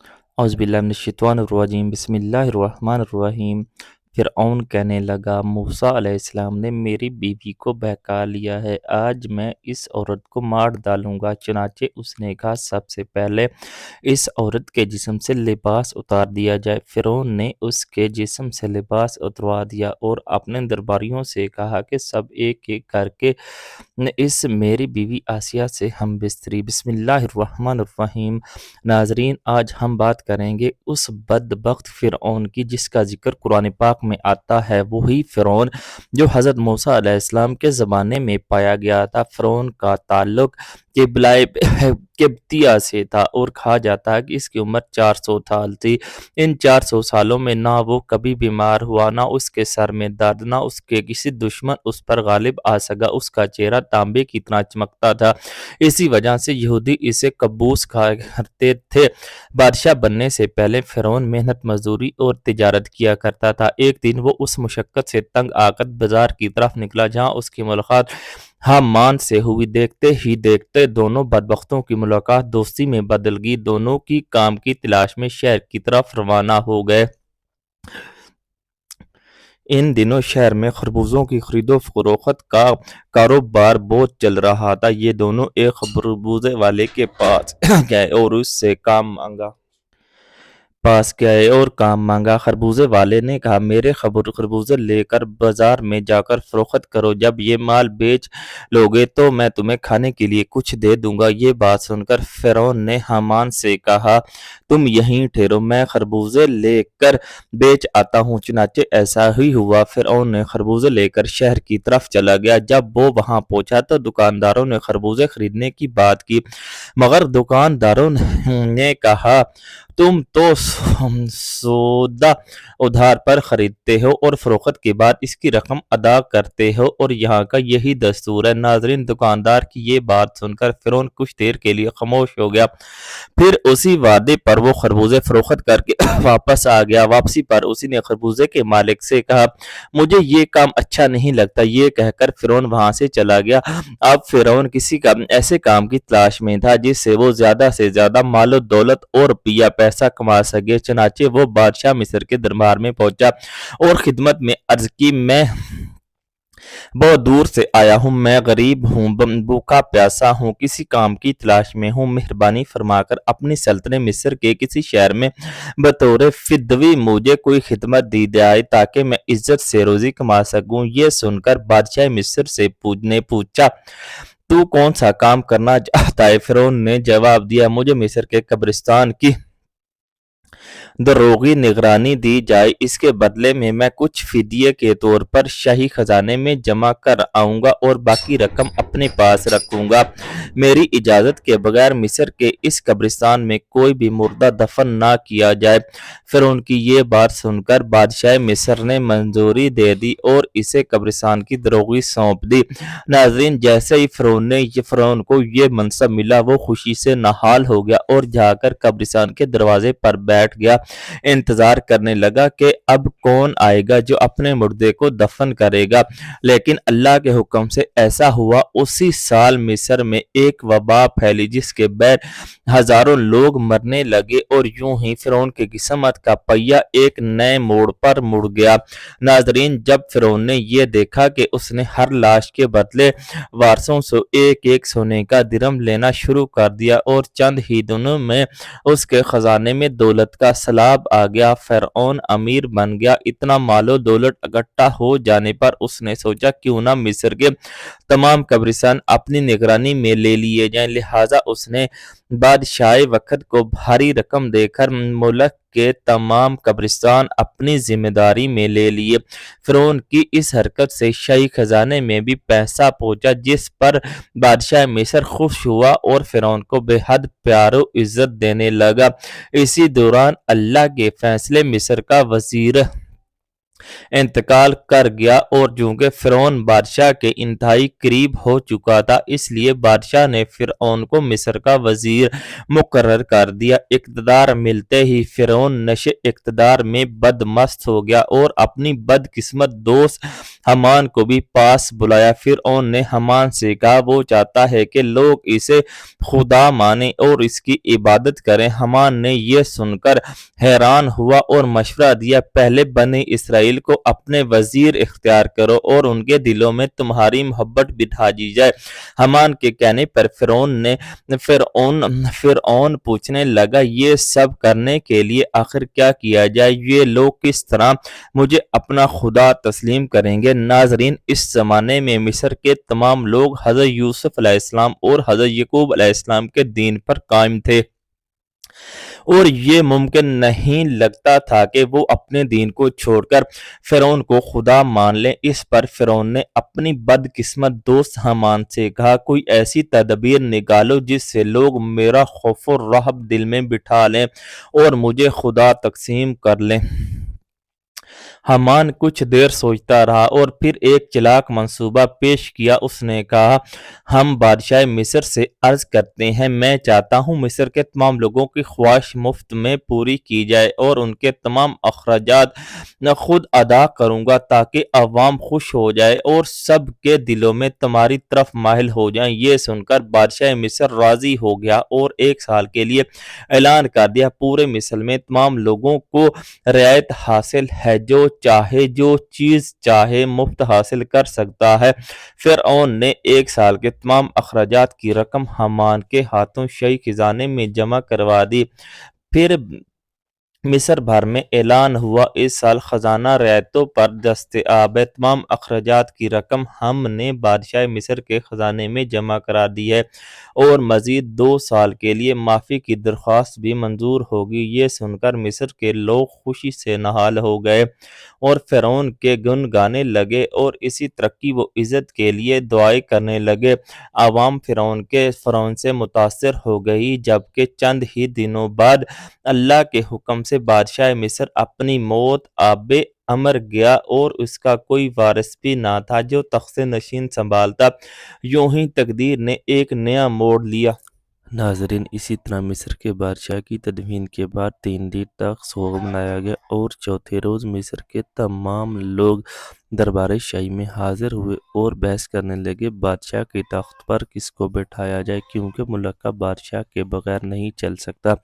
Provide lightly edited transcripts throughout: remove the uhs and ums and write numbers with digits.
اعوذ باللہ من الشیطان الرجیم بسم اللہ الرحمن الرحیم۔ فرعون کہنے لگا، موسیٰ علیہ السلام نے میری بیوی کو بہکا لیا ہے، آج میں اس عورت کو مار ڈالوں گا۔ چنانچہ اس نے کہا، سب سے پہلے اس عورت کے جسم سے لباس اتار دیا جائے۔ فرعون نے اس کے جسم سے لباس اتروا دیا اور اپنے درباریوں سے کہا کہ سب ایک ایک کر کے اس میری بیوی آسیہ سے ہم بستری۔ بسم اللہ الرحمن الرحیم۔ ناظرین، آج ہم بات کریں گے اس بدبخت فرعون کی جس کا ذکر قرآن پاک میں آتا ہے، وہی فرعون جو حضرت موسیٰ علیہ السلام کے زمانے میں پایا گیا تھا۔ فرعون کا تعلق قبلۂ قبطیہ سے تھا اور کہا جاتا ہے کہ اس کی عمر 400 سال تھی۔ ان 400 سالوں میں نہ وہ کبھی بیمار ہوا، نہ اس کے سر میں درد، نہ اس کے کسی دشمن اس پر غالب آ سکا۔ اس کا چہرہ تانبے کی طرح چمکتا تھا، اسی وجہ سے یہودی اسے قبوس کہا کرتے تھے۔ بادشاہ بننے سے پہلے فرعون محنت مزدوری اور تجارت کیا کرتا تھا۔ ایک دن وہ اس مشقت سے تنگ آ کر بازار کی طرف نکلا جہاں اس کی ملاقات حامان سے ہوئی۔ دیکھتے ہی دیکھتے دونوں بدبختوں کی ملاقات دوستی میں بدل گئی۔ دونوں کی کام کی تلاش میں شہر کی طرف روانہ ہو گئے۔ ان دنوں شہر میں خربوزوں کی خرید و فروخت کا کاروبار بہت چل رہا تھا۔ یہ دونوں ایک خربوزے والے کے پاس گئے اور اس سے کام مانگا۔ خربوزے والے نے کہا، میرے خربوزے لے کر بازار میں جا کر فروخت کرو، جب یہ مال بیچ لوگے تو میں تمہیں کھانے کے لیے کچھ دے دوں گا۔ یہ بات سن کر فرعون نے حامان سے کہا، تم یہیں ٹھہرو، میں خربوزے لے کر بیچ آتا ہوں۔ چنانچہ ایسا ہی ہوا۔ فرعون نے خربوزے لے کر شہر کی طرف چلا گیا۔ جب وہ وہاں پہنچا تو دکانداروں نے خربوزے خریدنے کی بات کی، مگر دکانداروں نے کہا، تم تو سودا ادھار پر خریدتے ہو اور فروخت کے بعد اس کی رقم ادا کرتے ہو، اور یہاں کا یہی دستور ہے۔ ناظرین، دکاندار کی یہ بات سن کر فرعون کچھ دیر کے لیے خاموش ہو گیا، پھر اسی وعدے پر وہ خربوزے فروخت کر کے واپس آ گیا۔ واپسی پر اسی نے خربوزے کے مالک سے کہا، مجھے یہ کام اچھا نہیں لگتا۔ یہ کہہ کر فرعون وہاں سے چلا گیا۔ اب فرعون کسی ایسے کام کی تلاش میں تھا جس سے وہ زیادہ سے زیادہ مال و دولت اور پیسہ کما سکے۔ چنانچہ وہ بادشاہ مصر کے دربار میں پہنچا اور خدمت میں عرض کی، میں بہت دور سے آیا ہوں، میں غریب ہوں، بھوکا پیاسا ہوں، کسی کام کی تلاش میں ہوں، مہربانی فرما کر اپنی سلطنت مصر کے کسی شہر میں بطور فدوی مجھے کوئی خدمت دی جائے تاکہ میں عزت سے روزی کما سکوں۔ یہ سن کر بادشاہ مصر سے پوچھا، تو کون سا کام کرنا چاہتا ہے؟ فرعون نے جواب دیا، مجھے مصر کے قبرستان کی دروغی نگرانی دی جائے، اس کے بدلے میں کچھ فدیے کے طور پر شاہی خزانے میں جمع کر آؤں گا اور باقی رقم اپنے پاس رکھوں گا۔ میری اجازت کے بغیر مصر کے اس قبرستان میں کوئی بھی مردہ دفن نہ کیا جائے۔ فرعون کی یہ بات سن کر بادشاہ مصر نے منظوری دے دی اور اسے قبرستان کی دروغی سونپ دی۔ ناظرین، جیسے ہی فرعون کو یہ منصب ملا، وہ خوشی سے نہال ہو گیا اور جا کر قبرستان کے دروازے پر بیٹھ گیا۔ انتظار کرنے لگا کہ اب کون آئے گا جو اپنے مردے کو دفن کرے گا، لیکن اللہ کے حکم سے ایسا ہوا۔ اسی سال مصر میں ایک وبا پھیلی جس کے بعد ہزاروں لوگ مرنے لگے، اور یوں ہی فرعون کی قسمت کا پہیہ ایک نئے موڑ پر مڑ گیا۔ ناظرین، جب فرعون نے یہ دیکھا کہ اس نے ہر لاش کے بدلے وارثوں سے ایک ایک سونے کا درہم لینا شروع کر دیا اور چند ہی دنوں میں اس کے خزانے میں دولت کا سیلاب آ گیا، فرعون امیر بن گیا۔ اتنا مال و دولت اکٹھا ہو جانے پر اس نے سوچا، کیوں نہ مصر کے تمام قبرستان اپنی نگرانی میں لے لیے جائیں۔ لہٰذا اس نے بادشاہ وقت کو بھاری رقم دے کر ملک کے تمام قبرستان اپنی ذمہ داری میں لے لیے۔ فرعون کی اس حرکت سے شاہی خزانے میں بھی پیسہ پہنچا، جس پر بادشاہ مصر خوش ہوا اور فرعون کو بے حد پیار و عزت دینے لگا۔ اسی دوران اللہ کے فیصلے مصر کا وزیر انتقال کر گیا اور چونکہ فرعون بادشاہ کے انتہائی قریب ہو چکا تھا اس لیے بادشاہ نے فرعون کو مصر کا وزیر مقرر کر دیا۔ اقتدار ملتے ہی فرعون نشے اقتدار میں بدمست ہو گیا اور اپنی بدقسمت دوست حمان کو بھی پاس بلایا۔ فرعون نے حمان سے کہا وہ چاہتا ہے کہ لوگ اسے خدا مانیں اور اس کی عبادت کریں۔ حمان نے یہ سن کر حیران ہوا اور مشورہ دیا پہلے بنی اسرائیل کو اپنے وزیر اختیار کرو اور ان کے دلوں میں تمہاری محبت بٹھا دی جائے۔ حمان کے کہنے پر فرعون پوچھنے لگا یہ سب کرنے کے لیے آخر کیا کیا جائے؟ یہ لوگ کس طرح مجھے اپنا خدا تسلیم کریں گے؟ ناظرین، اس زمانے میں مصر کے تمام لوگ حضرت یوسف علیہ السلام اور حضرت یعقوب علیہ السلام کے دین پر قائم تھے اور یہ ممکن نہیں لگتا تھا کہ وہ اپنے دین کو چھوڑ کر فرعون کو خدا مان لیں۔ اس پر فرعون نے اپنی بدقسمت دوست حمان سے کہا کوئی ایسی تدبیر نکالو جس سے لوگ میرا خوف و رعب دل میں بٹھا لیں اور مجھے خدا تسلیم کر لیں۔ حمان کچھ دیر سوچتا رہا اور پھر ایک چلاک منصوبہ پیش کیا۔ اس نے کہا ہم بادشاہ مصر سے عرض کرتے ہیں میں چاہتا ہوں مصر کے تمام لوگوں کی خواہش مفت میں پوری کی جائے اور ان کے تمام اخراجات خود ادا کروں گا تاکہ عوام خوش ہو جائے اور سب کے دلوں میں تمہاری طرف مائل ہو جائیں۔ یہ سن کر بادشاہ مصر راضی ہو گیا اور 1 سال کے لیے اعلان کر دیا پورے مصر میں تمام لوگوں کو رعایت حاصل ہے، جو چاہے جو چیز چاہے مفت حاصل کر سکتا ہے۔ فرعون نے 1 سال کے تمام اخراجات کی رقم حمان کے ہاتھوں شاہی خزانے میں جمع کروا دی۔ پھر مصر بھر میں اعلان ہوا اس سال خزانہ رعایتوں پر دستیاب ہے۔ تمام اخراجات کی رقم ہم نے بادشاہ مصر کے خزانے میں جمع کرا دی ہے اور مزید 2 سال کے لیے معافی کی درخواست بھی منظور ہوگی۔ یہ سن کر مصر کے لوگ خوشی سے نہال ہو گئے اور فرعون کے گن گانے لگے اور اسی ترقی و عزت کے لیے دعائیں کرنے لگے۔ عوام فرعون سے متاثر ہو گئی، جبکہ چند ہی دنوں بعد اللہ کے حکم سے بادشاہ مصر اپنی موت آب امر گیا اور اس کا کوئی وارث بھی نہ تھا جو تخت نشین سنبھالتا۔ یوں ہی تقدیر نے ایک نیا موڑ لیا۔ ناظرین، اسی طرح مصر کے بادشاہ کی تدفین کے بعد 3 دن تک سوگ منایا گیا اور چوتھے روز مصر کے تمام لوگ دربار شاہی میں حاضر ہوئے اور بحث کرنے لگے بادشاہ کے تخت پر کس کو بٹھایا جائے کیونکہ ملک کا بادشاہ کے بغیر نہیں چل سکتا۔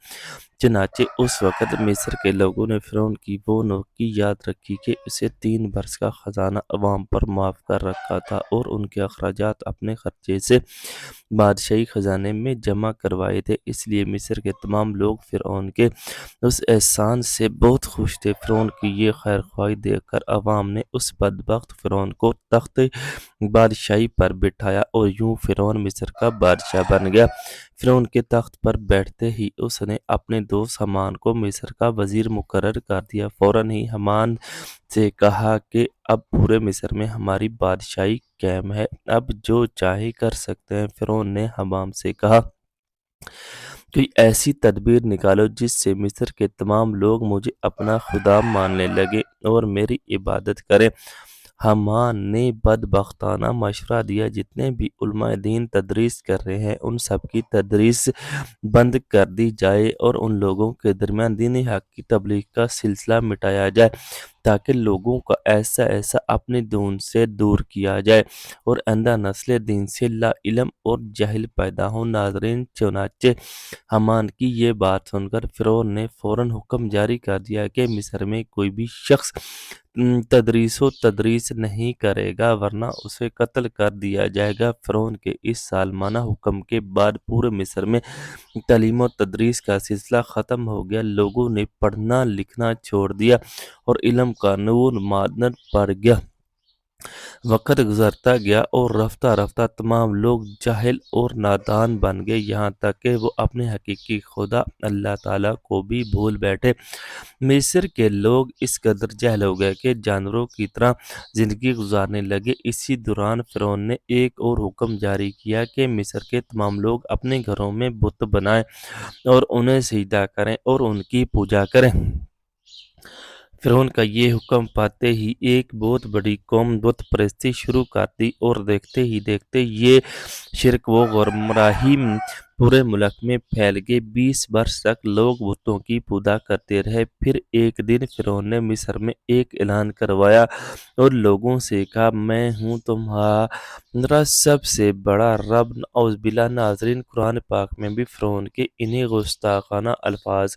چنانچہ اس وقت مصر کے لوگوں نے فرعون کی وہ نوکی یاد رکھی کہ اسے 3 برس کا خزانہ عوام پر معاف کر رکھا تھا اور ان کے اخراجات اپنے خرچے سے بادشاہی خزانے میں جمع کروائے تھے۔ اس لیے مصر کے تمام لوگ فرعون کے اس احسان سے بہت خوش تھے۔ فرعون کی یہ خیر خواہی دیکھ کر عوام نے اس بدبخت فرعون کو تخت بادشاہی پر بٹھایا اور یوں فرعون مصر کا بادشاہ بن گیا۔ فرعون کے تخت پر بیٹھتے ہی اس نے اپنے دوست حمان کو مصر کا وزیر مقرر کر دیا۔ فوراً ہی حمان سے کہا کہ اب پورے مصر میں ہماری بادشاہی قائم ہے، اب جو چاہے کر سکتے ہیں۔ فرعون نے حمان سے کہا کوئی ایسی تدبیر نکالو جس سے مصر کے تمام لوگ مجھے اپنا خدا ماننے لگے اور میری عبادت کریں۔ حمان نے بدبختانہ مشورہ دیا جتنے بھی علماء دین تدریس کر رہے ہیں ان سب کی تدریس بند کر دی جائے اور ان لوگوں کے درمیان دین حق کی تبلیغ کا سلسلہ مٹایا جائے تاکہ لوگوں کا ایسا اپنے دین سے دور کیا جائے اور آئندہ نسل دین سے لا علم اور جہل پیدا ہو۔ ناظرین، چنانچہ حمان کی یہ بات سن کر فرعون نے فوراً حکم جاری کر دیا کہ مصر میں کوئی بھی شخص تدریس نہیں کرے گا ورنہ اسے قتل کر دیا جائے گا۔ فرعون کے اس ظالمانہ حکم کے بعد پورے مصر میں تعلیم و تدریس کا سلسلہ ختم ہو گیا۔ لوگوں نے پڑھنا لکھنا چھوڑ دیا اور علم کا نور مادن پڑ گیا۔ وقت گزرتا گیا اور رفتہ رفتہ تمام لوگ جاہل اور نادان بن گئے، یہاں تک کہ وہ اپنے حقیقی خدا اللہ تعالیٰ کو بھی بھول بیٹھے۔ مصر کے لوگ اس قدر جاہل ہو گئے کہ جانوروں کی طرح زندگی گزارنے لگے۔ اسی دوران فرعون نے ایک اور حکم جاری کیا کہ مصر کے تمام لوگ اپنے گھروں میں بت بنائیں اور انہیں سجدہ کریں اور ان کی پوجا کریں۔ فرعون کا یہ حکم پاتے ہی ایک بہت بڑی قوم بت پرستی شروع کر دی اور دیکھتے ہی دیکھتے یہ شرک و گمراہی پورے ملک میں پھیل گئے۔ 20 برس تک لوگ بتوں کی پوجا کرتے رہے۔ پھر ایک دن فرعون نے مصر میں ایک اعلان کروایا اور لوگوں سے کہا، میں ہوں تمہارا سب سے بڑا رب۔ نعوذ باللہ۔ ناظرین، قرآن پاک میں بھی فرعون کے انہی گستاخانہ الفاظ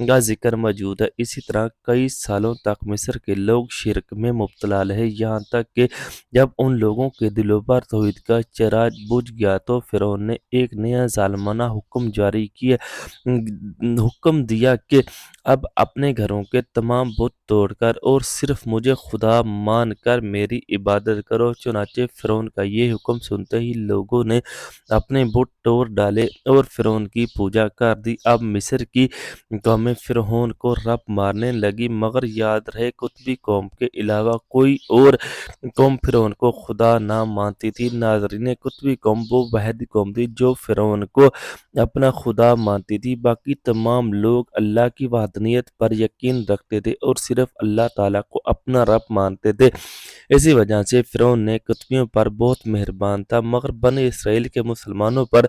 کا ذکر موجود ہے۔ اسی طرح کئی سالوں تک مصر کے لوگ شرک میں مبتلا رہے، یہاں تک کہ جب ان لوگوں کے دلوں پر توحید کا چراغ بجھ گیا تو فرعون نے ایک نیا ظالمانہ حکم جاری کیا، حکم دیا کہ اب اپنے گھروں کے تمام بت توڑ کر اور صرف مجھے خدا مان کر میری عبادت کرو۔ چنانچہ فرعون کا یہ حکم سنتے ہی لوگوں نے اپنے بت توڑ ڈالے اور فرعون کی پوجا کر دی۔ اب مصر کی قومیں فرعون کو رب ماننے لگی، مگر یاد رہے قطبی قوم کے علاوہ کوئی اور قوم فرعون کو خدا نہ مانتی تھی۔ ناظرین، قطبی قوم وہ واحد قوم تھی جو فرعون کو اپنا خدا مانتی تھی۔ باقی تمام لوگ اللہ کی وحدانیت پر یقین رکھتے تھے اور صرف اللہ تعالیٰ کو اپنا رب مانتے تھے۔ اسی وجہ سے فرعون نے قطبیوں پر بہت مہربان تھا، مگر بنی اسرائیل کے مسلمانوں پر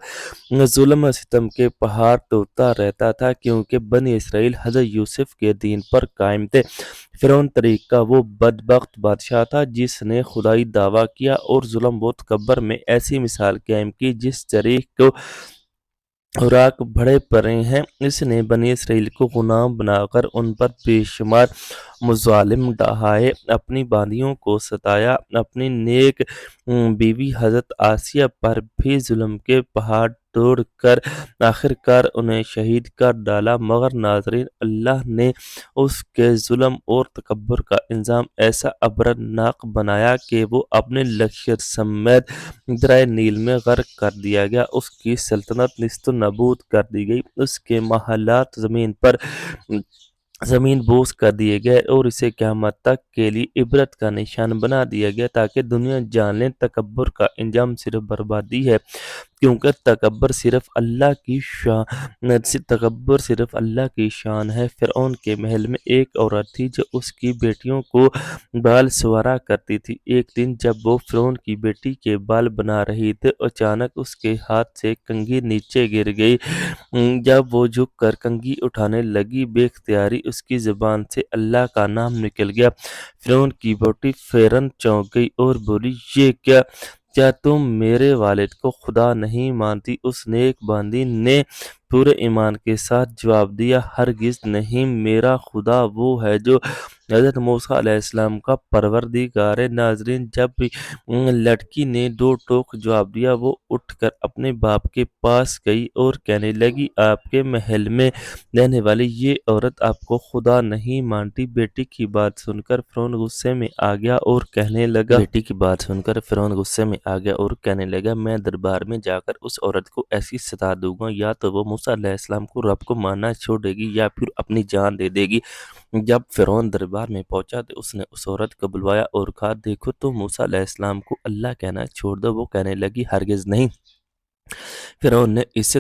ظلم و ستم کے پہاڑ ٹوٹتا رہتا تھا، کیونکہ بنی اسرائیل حضرت یوسف کے دین پر قائم تھے۔ فرعون طریق کا وہ بدبخت بادشاہ تھا جس نے خدائی دعویٰ کیا اور ظلم و تکبر میں ایسی مثال قائم کی جس طریق کو خوراک بڑے پڑے ہیں۔ اس نے بنی اسرائیل کو غلام بنا کر ان پر بے شمار مظالم ڈھائے، اپنی باندیوں کو ستایا، اپنی نیک بیوی حضرت آسیہ پر بھی ظلم کے پہاڑ توڑ کر آخرکار انہیں شہید کر ڈالا۔ مگر ناظرین، اللہ نے اس کے ظلم اور تکبر کا انجام ایسا عبرتناک بنایا کہ وہ اپنے لشکر سمیت دریا نیل میں غرق کر دیا گیا، اس کی سلطنت نیست و نابود کر دی گئی، اس کے محلات زمین بوس کر دیے گئے اور اسے قیامت تک کے لیے عبرت کا نشان بنا دیا گیا، تاکہ دنیا جان لے تکبر کا انجام صرف بربادی ہے، کیونکہ تکبر صرف اللہ کی شان ہے۔ فرعون کے محل میں ایک عورت تھی جو اس کی بیٹیوں کو بال سنوارا کرتی تھی۔ ایک دن جب وہ فرعون کی بیٹی کے بال بنا رہی تھی، اچانک اس کے ہاتھ سے کنگھی نیچے گر گئی۔ جب وہ جھک کر کنگھی اٹھانے لگی، بے اختیاری اس کی زبان سے اللہ کا نام نکل گیا۔ فرعون کی بیٹی فوراً چونک گئی اور بولی، یہ کیا تم میرے والد کو خدا نہیں مانتی؟ اس نیک باندی نے پورے ایمان کے ساتھ جواب دیا، ہرگز نہیں، میرا خدا وہ ہے جو حضرت موسیٰ علیہ السلام کا پروردگار ہے۔ ناظرین، جب لڑکی نے دو ٹوک جواب دیا، وہ اٹھ کر اپنے باپ کے پاس گئی اور کہنے لگی، آپ کے محل میں رہنے والی یہ عورت آپ کو خدا نہیں مانتی۔ بیٹی کی بات سن کر فرعون غصے میں آ گیا اور کہنے لگا، میں دربار میں جا کر اس عورت کو ایسی سزا دوں گا، یا تو وہ موسیٰ علیہ السلام کو رب کو ماننا چھوڑے گی یا پھر اپنی جان دے دے گی۔ جب فرعون دربار میں پہنچا تو اس نے اس عورت کو بلوایا اور کہا، دیکھو تم موسیٰ علیہ السلام کو اللہ کہنا چھوڑ دو۔ وہ کہنے لگی، ہرگز نہیں۔ فرعون نے اسے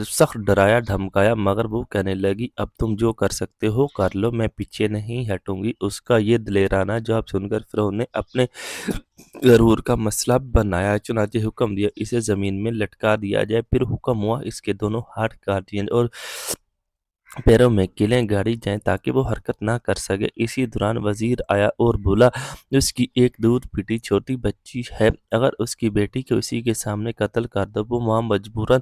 سخت ڈرایا دھمکایا، مگر وہ کہنے لگی، اب تم جو کر سکتے ہو کر لو، میں پیچھے نہیں ہٹوں گی۔ اس کا یہ دلیرانہ جواب سن کر فرعون نے اپنے غرور کا مسئلہ بنایا، چنانچہ حکم دیا اسے زمین میں لٹکا دیا جائے۔ پھر حکم ہوا اس کے دونوں ہاتھ کاٹ دیے اور پیروں میں کیلیں گاڑی جائیں تاکہ وہ حرکت نہ کر سکے۔ اسی دوران وزیر آیا اور بولا، اس کی ایک دودھ پیتی چھوٹی بچی ہے، اگر اس کی بیٹی کو اسی کے سامنے قتل کر دو، وہ ماں مجبوراً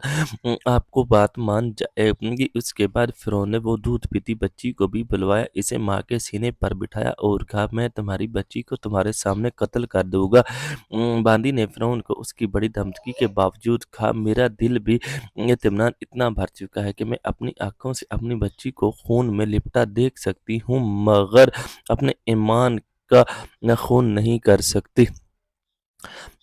آپ کو بات مان جائے گی۔ اس کے بعد فرعون نے وہ دودھ پیتی بچی کو بھی بلوایا، اسے ماں کے سینے پر بٹھایا اور کہا، میں تمہاری بچی کو تمہارے سامنے قتل کر دوں گا۔ باندی نے فرعون کو اس کی بڑی دھمکی کے باوجود کہا، میرا دل بھی اطمینان اتنا بھر چکا ہے کہ میں اپنی آنکھوں سے اپنی بچی کو خون میں لپٹا دیکھ سکتی ہوں، مگر اپنے ایمان کا خون نہیں کر سکتی۔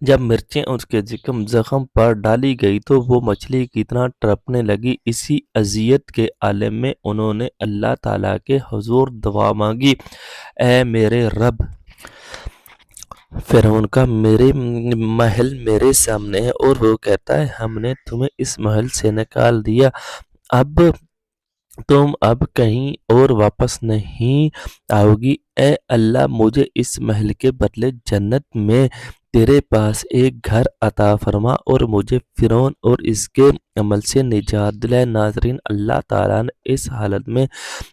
جب مرچیں اس کے زخم پر ڈالی گئی تو وہ مچھلی کی طرح تڑپنے لگی۔ اسی اذیت کے عالم میں انہوں نے اللہ تعالیٰ کے حضور دعا مانگی، اے میرے رب، فرعون کا میرے محل میرے سامنے ہے اور وہ کہتا ہے ہم نے تمہیں اس محل سے نکال دیا، اب تم اب کہیں اور واپس نہیں آؤ گی۔ اے اللہ، مجھے اس محل کے بدلے جنت میں تیرے پاس ایک گھر عطا فرما اور مجھے فرعون اور اس کے عمل سے نجات دلائے۔ ناظرین، اللہ تعالیٰ نے اس حالت میں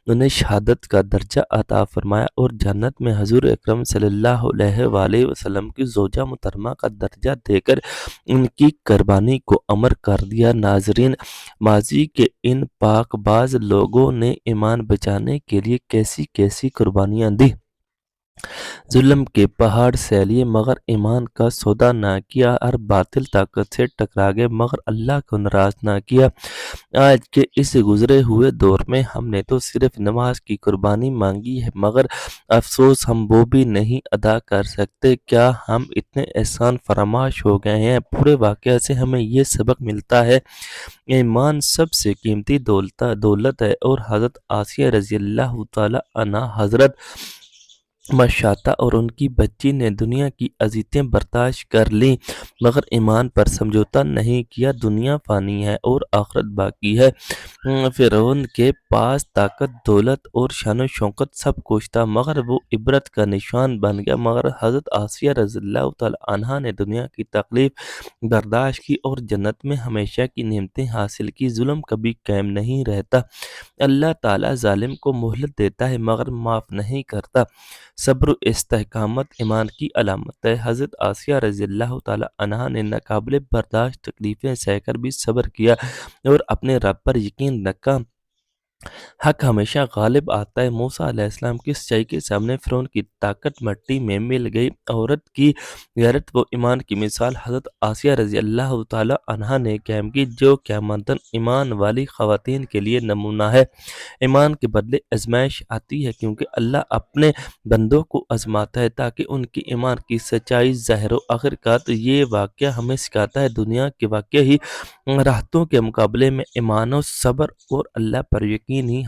انہیں شہادت کا درجہ عطا فرمایا اور جنت میں حضور اکرم صلی اللہ علیہ وآلہ وسلم کی زوجہ محترمہ کا درجہ دے کر ان کی قربانی کو امر کر دیا۔ ناظرین، ماضی کے ان پاک باز لوگوں نے ایمان بچانے کے لیے کیسی کیسی قربانیاں دی، ظلم کے پہاڑ سہ لیے مگر ایمان کا سودا نہ کیا، ہر باطل طاقت سے ٹکرا گئے مگر اللہ کو ناراض نہ کیا۔ آج کے اس گزرے ہوئے دور میں ہم نے تو صرف نماز کی قربانی مانگی ہے مگر افسوس ہم وہ بھی نہیں ادا کر سکتے۔ کیا ہم اتنے احسان فراموش ہو گئے ہیں؟ پورے واقعہ سے ہمیں یہ سبق ملتا ہے، ایمان سب سے قیمتی دولت ہے، اور حضرت آسیہ رضی اللہ تعالی عنہا، حضرت مشاطہ اور ان کی بچی نے دنیا کی اذیتیں برداشت کر لیں مگر ایمان پر سمجھوتا نہیں کیا۔ دنیا فانی ہے اور آخرت باقی ہے۔ فرعون کے پاس طاقت، دولت اور شان و شوکت سب کچھ تھا مگر وہ عبرت کا نشان بن گیا، مگر حضرت آسیہ رضی اللہ تعالی عنہا نے دنیا کی تکلیف برداشت کی اور جنت میں ہمیشہ کی نعمتیں حاصل کی۔ ظلم کبھی قائم نہیں رہتا، اللہ تعالیٰ ظالم کو مہلت دیتا ہے مگر معاف نہیں کرتا۔ صبر و استحکامت ایمان کی علامت ہے۔ حضرت آسیہ رضی اللہ تعالی عنہا نے ناقابل برداشت تکلیفیں سہ کر بھی صبر کیا اور اپنے رب پر یقین رکھا۔ حق ہمیشہ غالب آتا ہے۔ موسیٰ علیہ السلام کی سچائی کے سامنے فرعون کی طاقت مٹی میں مل گئی۔ عورت کی غیرت و ایمان کی مثال حضرت آسیہ رضی اللہ تعالی عنہا نے قائم کی، جو قیامت ایمان والی خواتین کے لیے نمونہ ہے۔ ایمان کے بدلے آزمائش آتی ہے کیونکہ اللہ اپنے بندوں کو آزماتا ہے تاکہ ان کی ایمان کی سچائی ظاہر ہو۔ آخرکار یہ واقعہ ہمیں سکھاتا ہے دنیا کے واقعہ ہی راحتوں کے مقابلے میں ایمان و صبر اور اللہ پر یقین ہی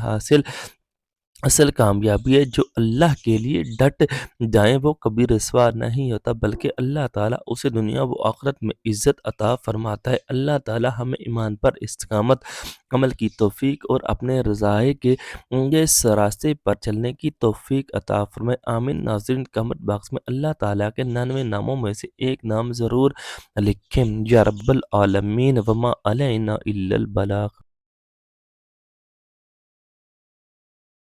اصل کامیابی ہے۔ جو اللہ کے لیے ڈٹ جائیں وہ کبھی رسوا نہیں ہوتا بلکہ اللہ تعالیٰ اسے دنیا و آخرت میں عزت عطا فرماتا ہے۔ اللہ تعالیٰ ہمیں ایمان پر استقامت، عمل کی توفیق اور اپنے رضائے کے اس راستے پر چلنے کی توفیق عطا فرمائے، آمین۔ ناظرین، کمنٹ باکس میں اللہ تعالیٰ کے 99 ناموں میں سے ایک نام ضرور لکھیں۔ یا رب العالمین، وما علینا الا البلاغ۔